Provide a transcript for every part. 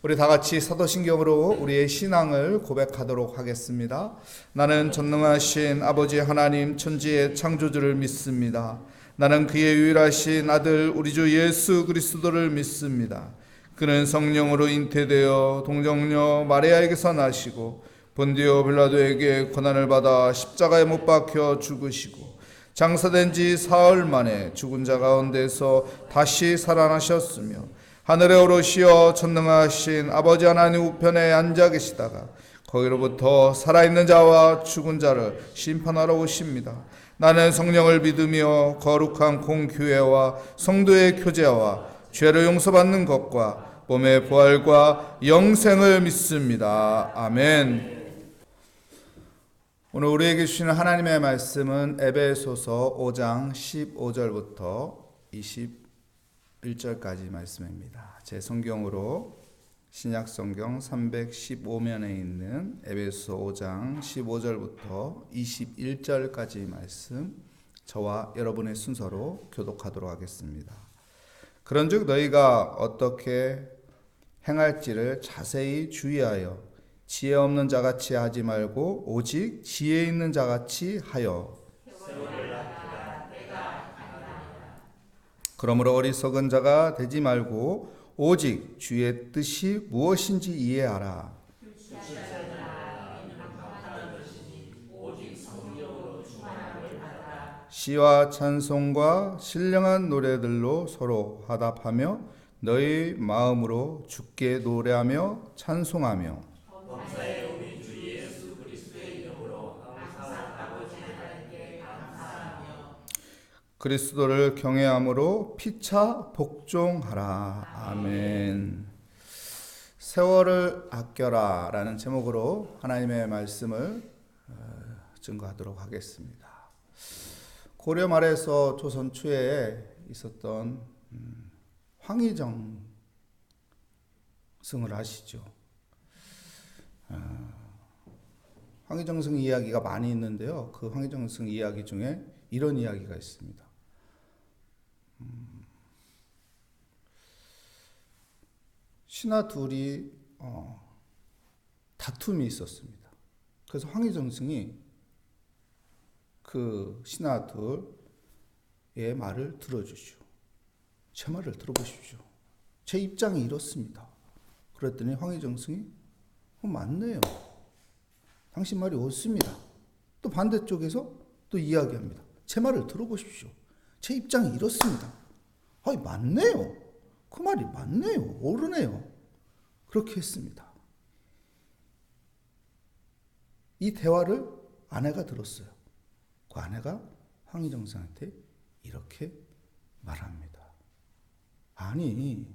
우리 다 같이 사도신경으로 우리의 신앙을 고백하도록 하겠습니다. 나는 전능하신 아버지 하나님 천지의 창조주를 믿습니다. 나는 그의 유일하신 아들 우리 주 예수 그리스도를 믿습니다. 그는 성령으로 잉태되어 동정녀 마리아에게서 나시고 본디오 빌라도에게 고난을 받아 십자가에 못 박혀 죽으시고 장사된 지 사흘 만에 죽은 자 가운데서 다시 살아나셨으며 하늘에 오르시어 전능하신 아버지 하나님 우편에 앉아 계시다가 거기로부터 살아있는 자와 죽은 자를 심판하러 오십니다. 나는 성령을 믿으며 거룩한 공교회와 성도의 교제와 죄를 용서받는 것과 몸의 부활과 영생을 믿습니다. 아멘. 오늘 우리에게 주시는 하나님의 말씀은 에베소서 5장 15절부터 21절까지 말씀입니다. 제 성경으로 신약 성경 315면에 있는 에베소 5장 15절부터 21절까지 말씀, 저와 여러분의 순서로 교독하도록 하겠습니다. 그런즉 너희가 어떻게 행할지를 자세히 주의하여 지혜 없는 자같이 하지 말고 오직 지혜 있는 자같이 하여 그러므로 어리석은 자가 되지 말고 오직 주의 뜻이 무엇인지 이해하라. 시와 찬송과 신령한 노래들로 서로 화답하며 너희 마음으로 주께 노래하며 찬송하며 그리스도를 경외함으로 피차 복종하라. 아멘. 세월을 아껴라 라는 제목으로 하나님의 말씀을 증거하도록 하겠습니다. 고려 말에서 조선 초에 있었던 황희정 승을 아시죠? 황희정 승 이야기가 많이 있는데요. 그 황희정 승 이야기 중에 이런 이야기가 있습니다. 신하 둘이 다툼이 있었습니다. 그래서 황희정 승이 그 신하 둘의 말을 들어주시오. 제 말을 들어보십시오. 제 입장이 이렇습니다. 그랬더니 황희정 승이 맞네요. 당신 말이 옳습니다. 또 반대쪽에서 또 이야기합니다. 제 말을 들어보십시오. 제 입장이 이렇습니다. 아니 맞네요. 그 말이 맞네요. 옳으네요. 그렇게 했습니다. 이 대화를 아내가 들었어요. 그 아내가 황희정 씨한테 이렇게 말합니다. 아니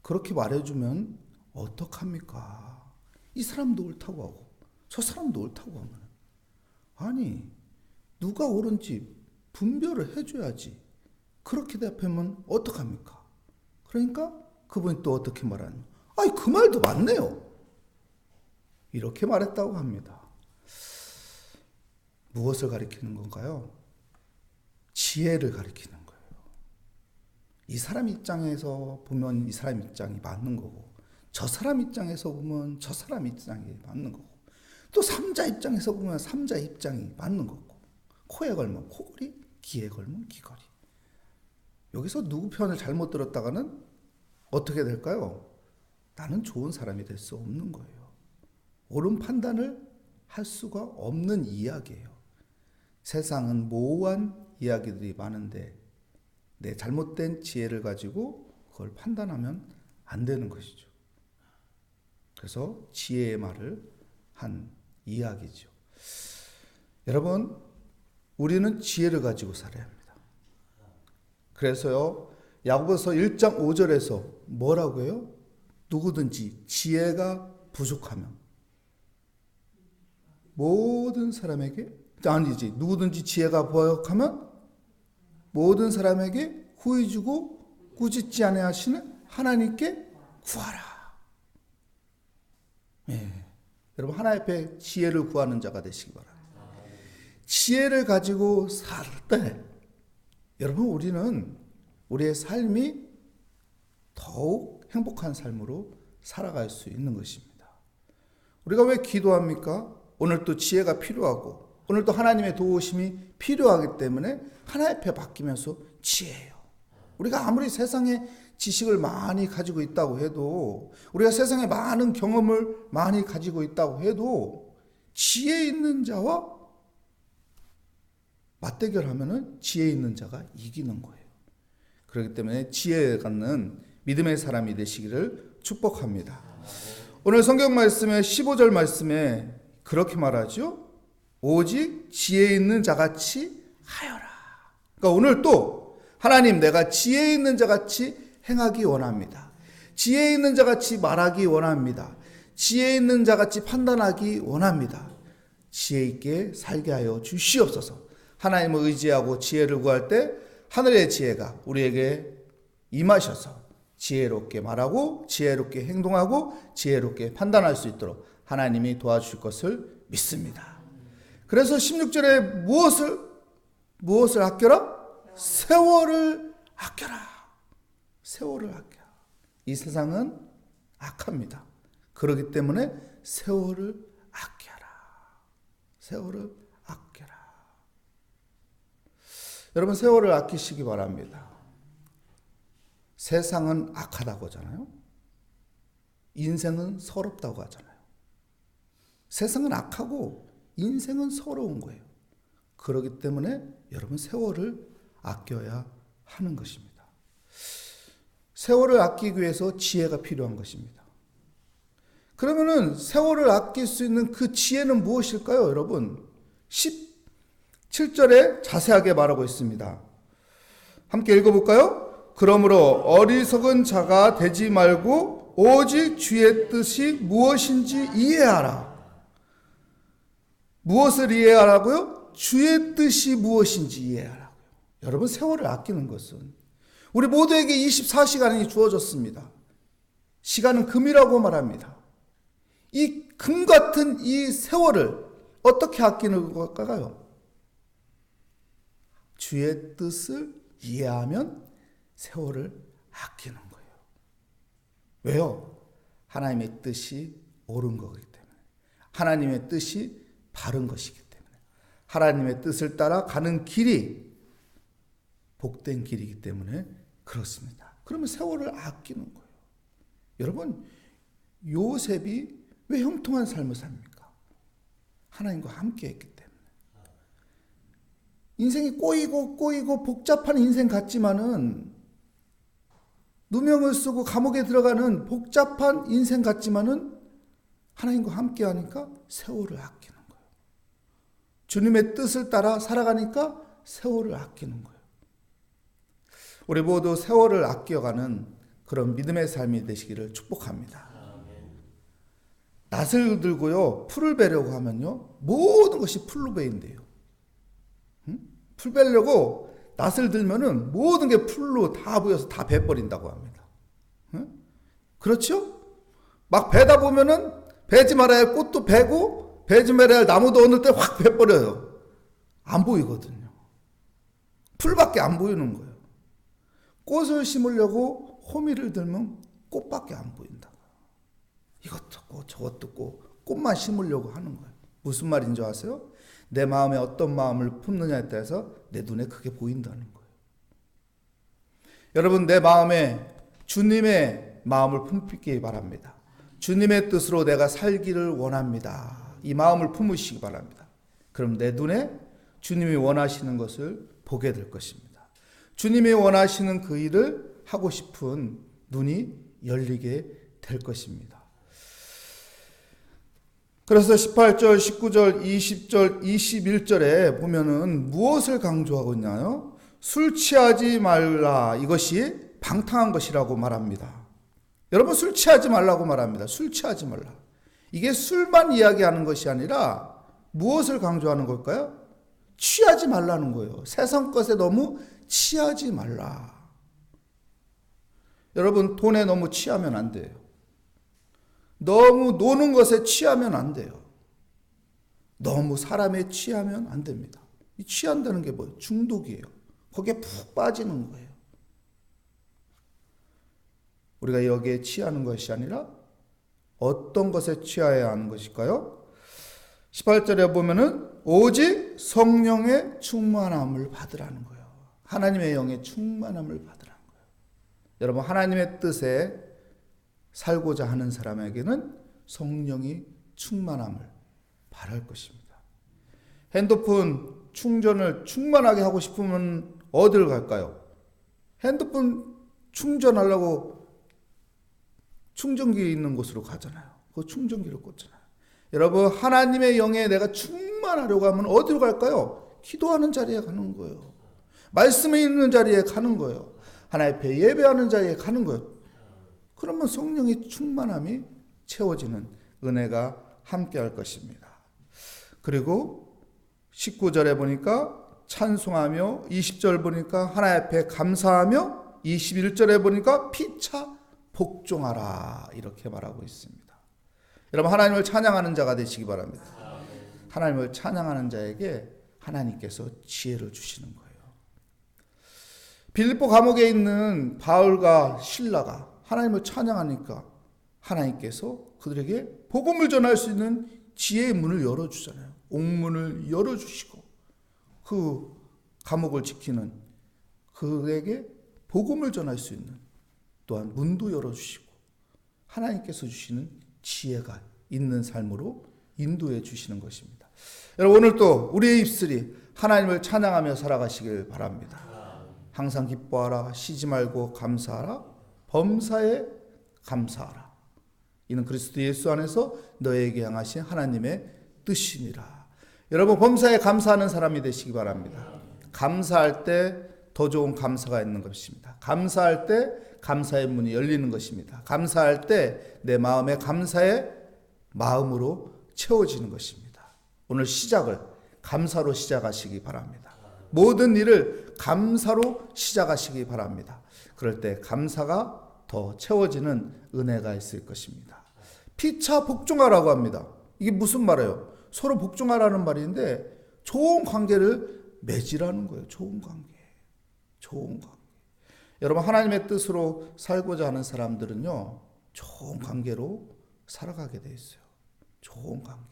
그렇게 말해주면 어떡합니까? 이 사람도 옳다고 하고 저 사람도 옳다고 하면 아니 누가 옳은지 분별을 해줘야지. 그렇게 대답하면 어떡합니까? 그러니까 그분이 또 어떻게 말하냐. 아니 그 말도 맞네요. 이렇게 말했다고 합니다. 무엇을 가리키는 건가요? 지혜를 가리키는 거예요. 이 사람 입장에서 보면 이 사람 입장이 맞는 거고 저 사람 입장에서 보면 저 사람 입장이 맞는 거고 또 3자 입장에서 보면 3자 입장이 맞는 거고 코에 걸면 코걸이, 귀에 걸면 귀걸이. 여기서 누구 편을 잘못 들었다가는 어떻게 될까요? 나는 좋은 사람이 될 수 없는 거예요. 옳은 판단을 할 수가 없는 이야기예요. 세상은 모호한 이야기들이 많은데 내 잘못된 지혜를 가지고 그걸 판단하면 안 되는 것이죠. 그래서 지혜의 말을 한 이야기죠. 여러분, 우리는 지혜를 가지고 살아야 합니다. 그래서요, 야고보서 1장 5절에서 뭐라고 해요? 누구든지 지혜가 부족하면 모든 사람에게 아니지 누구든지 지혜가 부족하면 모든 사람에게 후히 주고 꾸짖지 아니하시는 하나님께 구하라. 예. 여러분 하나님 앞에 지혜를 구하는 자가 되시기 바랍니다. 지혜를 가지고 살 때 여러분 우리는 우리의 삶이 더욱 행복한 삶으로 살아갈 수 있는 것입니다. 우리가 왜 기도합니까? 오늘 또 지혜가 필요하고 오늘 또 하나님의 도우심이 필요하기 때문에 하나님 앞에 맡기면서 지혜예요. 우리가 아무리 세상에 지식을 많이 가지고 있다고 해도 우리가 세상에 많은 경험을 많이 가지고 있다고 해도 지혜 있는 자와 맞대결하면은 지혜 있는 자가 이기는 거예요. 그렇기 때문에 지혜 갖는 믿음의 사람이 되시기를 축복합니다. 오늘 성경 말씀의 15절 말씀에 그렇게 말하죠. 오직 지혜 있는 자같이 하여라. 그러니까 오늘 또 하나님 내가 지혜 있는 자같이 행하기 원합니다. 지혜 있는 자같이 말하기 원합니다. 지혜 있는 자같이 판단하기 원합니다. 지혜 있게 살게 하여 주시옵소서. 하나님을 의지하고 지혜를 구할 때 하늘의 지혜가 우리에게 임하셔서 지혜롭게 말하고 지혜롭게 행동하고 지혜롭게 판단할 수 있도록 하나님이 도와주실 것을 믿습니다. 그래서 16절에 무엇을 아껴라? 세월을 아껴라. 세월을 아껴라. 이 세상은 악합니다. 그렇기 때문에 세월을 아껴라. 세월을 아껴라. 여러분 세월을 아끼시기 바랍니다. 세상은 악하다고 하잖아요. 인생은 서럽다고 하잖아요. 세상은 악하고 인생은 서러운 거예요. 그렇기 때문에 여러분 세월을 아껴야 하는 것입니다. 세월을 아끼기 위해서 지혜가 필요한 것입니다. 그러면은 세월을 아낄 수 있는 그 지혜는 무엇일까요, 여러분? 17절에 자세하게 말하고 있습니다. 함께 읽어볼까요? 그러므로 어리석은 자가 되지 말고 오직 주의 뜻이 무엇인지 이해하라. 무엇을 이해하라고요? 주의 뜻이 무엇인지 이해하라고요. 여러분 세월을 아끼는 것은 우리 모두에게 24시간이 주어졌습니다. 시간은 금이라고 말합니다. 이 금 같은 이 세월을 어떻게 아끼는 걸까요? 주의 뜻을 이해하면 세월을 아끼는 거예요. 왜요? 하나님의 뜻이 옳은 거기 때문에. 하나님의 뜻이 바른 것이기 때문에. 하나님의 뜻을 따라 가는 길이 복된 길이기 때문에 그렇습니다. 그러면 세월을 아끼는 거예요. 여러분, 요셉이 왜 형통한 삶을 삽니까? 하나님과 함께 했기 때문에. 인생이 꼬이고 복잡한 인생 같지만은 누명을 쓰고 감옥에 들어가는 복잡한 인생 같지만은 하나님과 함께 하니까 세월을 아끼는 거예요. 주님의 뜻을 따라 살아가니까 세월을 아끼는 거예요. 우리 모두 세월을 아껴가는 그런 믿음의 삶이 되시기를 축복합니다. 낫을 들고요, 풀을 베려고 하면요, 모든 것이 풀로 베인대요. 풀 베려고 낫을 들면은 모든 게 풀로 다 보여서 다 베버린다고 합니다. 그렇죠? 막 베다 보면은 베지 말아야 할 꽃도 베고 베지 말아야 할 나무도 어느 때 확 베버려요. 안 보이거든요. 풀밖에 안 보이는 거예요. 꽃을 심으려고 호미를 들면 꽃밖에 안 보인다. 이것도 꽃 저것도 꽃, 꽃만 심으려고 하는 거예요. 무슨 말인 줄 아세요? 내 마음에 어떤 마음을 품느냐에 따라서 내 눈에 그게 보인다는 거예요. 여러분 내 마음에 주님의 마음을 품기 바랍니다. 주님의 뜻으로 내가 살기를 원합니다. 이 마음을 품으시기 바랍니다. 그럼 내 눈에 주님이 원하시는 것을 보게 될 것입니다. 주님이 원하시는 그 일을 하고 싶은 눈이 열리게 될 것입니다. 그래서 18절, 19절, 20절, 21절에 보면은 무엇을 강조하고 있나요? 술 취하지 말라. 이것이 방탕한 것이라고 말합니다. 여러분 술 취하지 말라고 말합니다. 술 취하지 말라. 이게 술만 이야기하는 것이 아니라 무엇을 강조하는 걸까요? 취하지 말라는 거예요. 세상 것에 너무 취하지 말라. 여러분 돈에 너무 취하면 안 돼요. 너무 노는 것에 취하면 안 돼요. 너무 사람에 취하면 안 됩니다. 이 취한다는 게 뭐예요? 중독이에요. 거기에 푹 빠지는 거예요. 우리가 여기에 취하는 것이 아니라 어떤 것에 취하여야 하는 것일까요? 18절에 보면은 오직 성령의 충만함을 받으라는 거예요. 하나님의 영의 충만함을 받으라는 거예요. 여러분, 하나님의 뜻에 살고자 하는 사람에게는 성령이 충만함을 바랄 것입니다. 핸드폰 충전을 충만하게 하고 싶으면 어디를 갈까요? 핸드폰 충전하려고 충전기 있는 곳으로 가잖아요. 그 충전기를 꽂잖아요. 여러분, 하나님의 영에 내가 충만하려고 하면 어디로 갈까요? 기도하는 자리에 가는 거예요. 말씀에 있는 자리에 가는 거예요. 하나님 앞에 예배하는 자리에 가는 거예요. 그러면 성령의 충만함이 채워지는 은혜가 함께할 것입니다. 그리고 19절에 보니까 찬송하며, 20절 보니까 하나님 앞에 감사하며, 21절에 보니까 피차 복종하라 이렇게 말하고 있습니다. 여러분, 하나님을 찬양하는 자가 되시기 바랍니다. 하나님을 찬양하는 자에게 하나님께서 지혜를 주시는 거예요. 빌립보 감옥에 있는 바울과 실라가 하나님을 찬양하니까 하나님께서 그들에게 복음을 전할 수 있는 지혜의 문을 열어주잖아요. 옥문을 열어주시고 그 감옥을 지키는 그에게 복음을 전할 수 있는 또한 문도 열어주시고 하나님께서 주시는 지혜가 있는 삶으로 인도해 주시는 것입니다. 여러분, 오늘 또 우리의 입술이 하나님을 찬양하며 살아가시길 바랍니다. 항상 기뻐하라, 쉬지 말고 감사하라, 범사에 감사하라. 이는 그리스도 예수 안에서 너에게 향하신 하나님의 뜻이니라. 여러분, 범사에 감사하는 사람이 되시기 바랍니다. 감사할 때 더 좋은 감사가 있는 것입니다. 감사할 때 감사의 문이 열리는 것입니다. 감사할 때 내 마음의 감사의 마음으로 채워지는 것입니다. 오늘 시작을 감사로 시작하시기 바랍니다. 모든 일을 감사로 시작하시기 바랍니다. 그럴 때 감사가 더 채워지는 은혜가 있을 것입니다. 피차 복종하라고 합니다. 이게 무슨 말이에요? 서로 복종하라는 말인데 좋은 관계를 맺으라는 거예요. 좋은 관계. 좋은 관계. 여러분, 하나님의 뜻으로 살고자 하는 사람들은요, 좋은 관계로 살아가게 돼 있어요. 좋은 관계.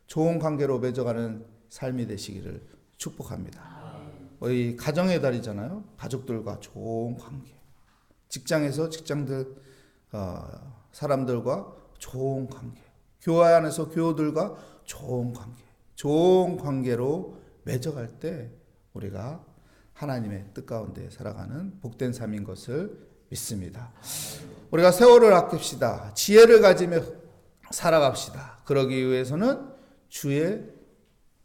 좋은 관계로 맺어가는 삶이 되시기를 축복합니다. 이 가정의 달이잖아요. 가족들과 좋은 관계. 직장에서 직장들 사람들과 좋은 관계. 교회 안에서 교우들과 좋은 관계. 좋은 관계로 맺어갈 때 우리가 하나님의 뜻 가운데 살아가는 복된 삶인 것을 믿습니다. 우리가 세월을 아낍시다. 지혜를 가지며 살아갑시다. 그러기 위해서는 주의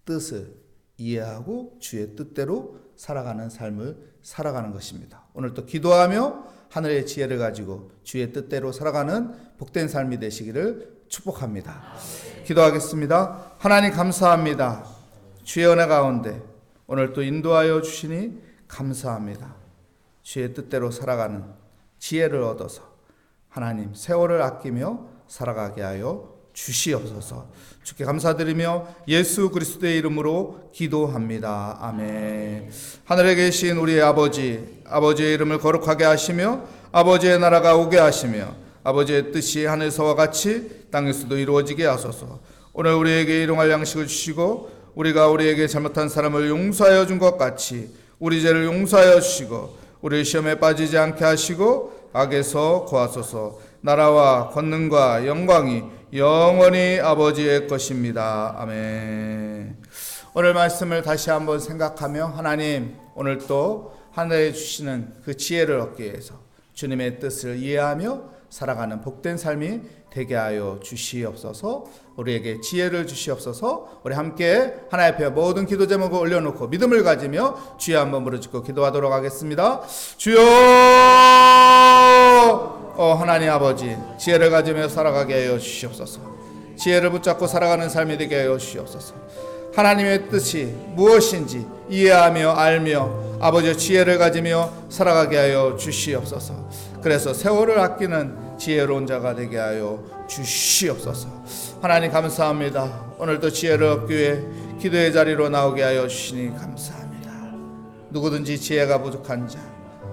뜻을 이해하고 주의 뜻대로 살아가는 삶을 살아가는 것입니다. 오늘 또 기도하며 하늘의 지혜를 가지고 주의 뜻대로 살아가는 복된 삶이 되시기를 축복합니다. 기도하겠습니다. 하나님, 감사합니다. 주의 은혜 가운데 오늘 또 인도하여 주시니 감사합니다. 주의 뜻대로 살아가는 지혜를 얻어서 하나님 세월을 아끼며 살아가게 하여 주시옵소서. 주께 감사드리며 예수 그리스도의 이름으로 기도합니다. 아멘. 하늘에 계신 우리의 아버지, 아버지의 이름을 거룩하게 하시며 아버지의 나라가 오게 하시며 아버지의 뜻이 하늘에서와 같이 땅에서도 이루어지게 하소서. 오늘 우리에게 일용할 양식을 주시고 우리가 우리에게 잘못한 사람을 용서하여 준 것 같이 우리 죄를 용서하여 주시고 우리 시험에 빠지지 않게 하시고 악에서 구하소서. 나라와 권능과 영광이 영원히 아버지의 것입니다. 아멘. 오늘 말씀을 다시 한번 생각하며 하나님, 오늘 또 하늘에 주시는 그 지혜를 얻기 위해서 주님의 뜻을 이해하며 살아가는 복된 삶이 되게 하여 주시옵소서. 우리에게 지혜를 주시옵소서. 우리 함께 하나님 앞에 모든 기도 제목을 올려놓고 믿음을 가지며 주여 한번 부르짖고 기도하도록 하겠습니다. 주여, 하나님 아버지, 지혜를 가지며 살아가게 하여 주시옵소서. 지혜를 붙잡고 살아가는 삶이 되게 하여 주시옵소서. 하나님의 뜻이 무엇인지 이해하며 알며 아버지의 지혜를 가지며 살아가게 하여 주시옵소서. 그래서 세월을 아끼는 지혜로운 자가 되게 하여 주시옵소서. 하나님 감사합니다. 오늘도 지혜를 얻기 위해 기도의 자리로 나오게 하여 주시니 감사합니다. 누구든지 지혜가 부족한 자,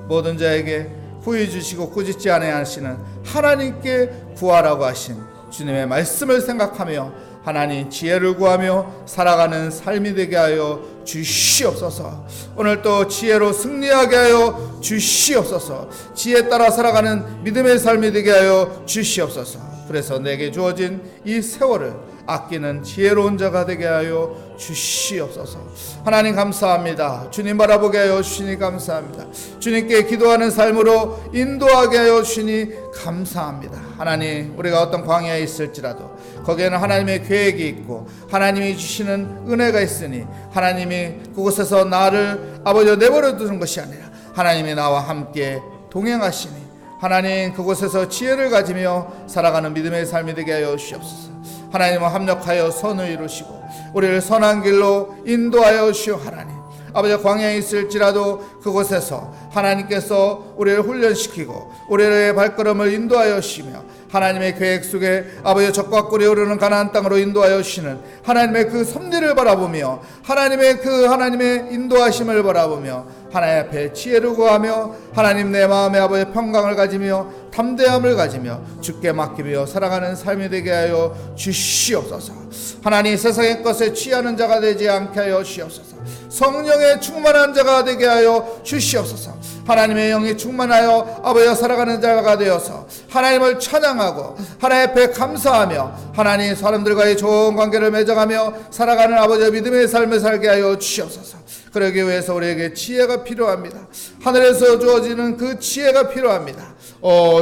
모든 자에게 후히 주시고 꾸짖지 아니하시는 하나님께 구하라고 하신 주님의 말씀을 생각하며 하나님 지혜를 구하며 살아가는 삶이 되게 하여 주시옵소서. 오늘 또 지혜로 승리하게 하여 주시옵소서. 지혜 따라 살아가는 믿음의 삶이 되게 하여 주시옵소서. 그래서 내게 주어진 이 세월을 아끼는 지혜로운 자가 되게 하여 주시옵소서. 하나님 감사합니다. 주님 바라보게 하여 주시니 감사합니다. 주님께 기도하는 삶으로 인도하게 하여 주시니 감사합니다. 하나님, 우리가 어떤 광야에 있을지라도 거기에는 하나님의 계획이 있고 하나님이 주시는 은혜가 있으니 하나님이 그곳에서 나를 아버지 내버려 두는 것이 아니라 하나님이 나와 함께 동행하시니 하나님 그곳에서 지혜를 가지며 살아가는 믿음의 삶이 되게 하여 주시옵소서. 하나님과 합력하여 선을 이루시고 우리를 선한 길로 인도하여 주시오. 하나님, 아버지 광야에 있을지라도 그곳에서 하나님께서 우리를 훈련시키고 우리의 발걸음을 인도하여 주시며 하나님의 계획 속에 아버지 적과 꿀이 흐르는 가나안 땅으로 인도하여 주시는 하나님의 그 섭리를 바라보며 하나님의 인도하심을 바라보며 하나님 앞에 지혜를 구하며 하나님 내 마음에 아버지 평강을 가지며 담대함을 가지며 주께 맡기며 살아가는 삶이 되게 하여 주시옵소서. 하나님, 세상의 것에 취하는 자가 되지 않게 하여 주시옵소서. 성령에 충만한 자가 되게 하여 주시옵소서. 하나님의 영이 충만하여 아버지와 살아가는 자가 되어서 하나님을 찬양하고 하나님 앞에 감사하며 하나님 사람들과의 좋은 관계를 맺어가며 살아가는 아버지의 믿음의 삶을 살게 하여 주시옵소서. 그러기 위해서 우리에게 지혜가 필요합니다. 하늘에서 주어지는 그 지혜가 필요합니다.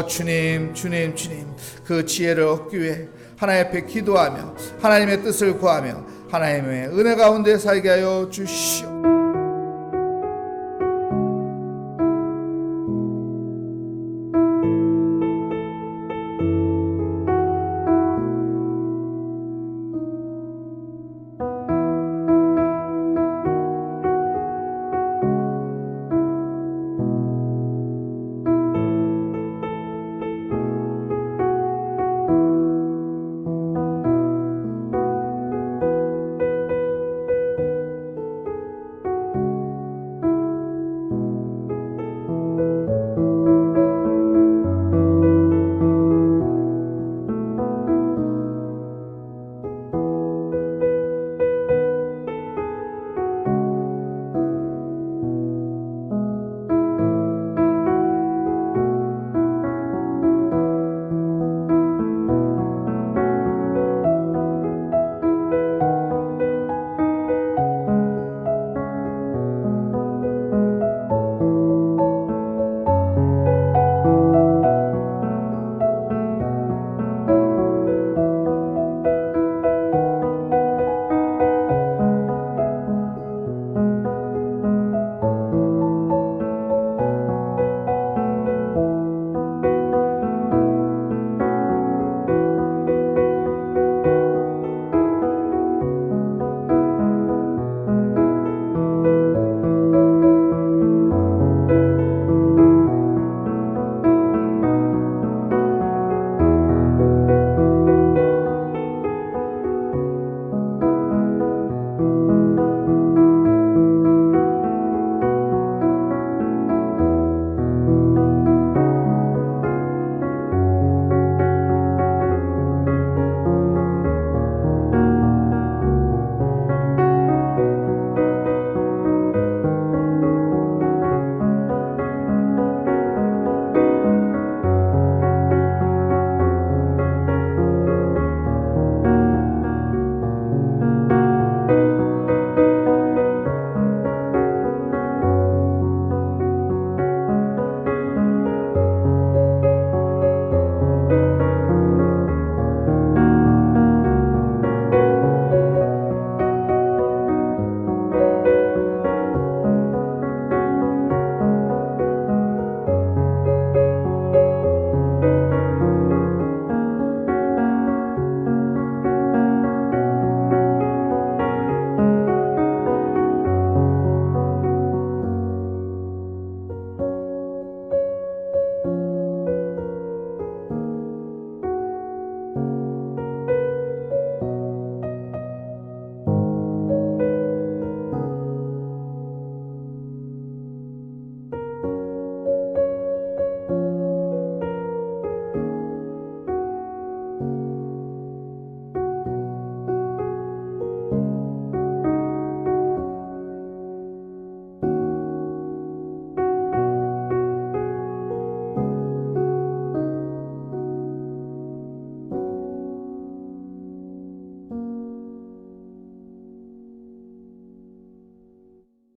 주님, 그 지혜를 얻기 위해 하나님 앞에 기도하며 하나님의 뜻을 구하며 하나님의 은혜 가운데 살게 하여 주시옵소서.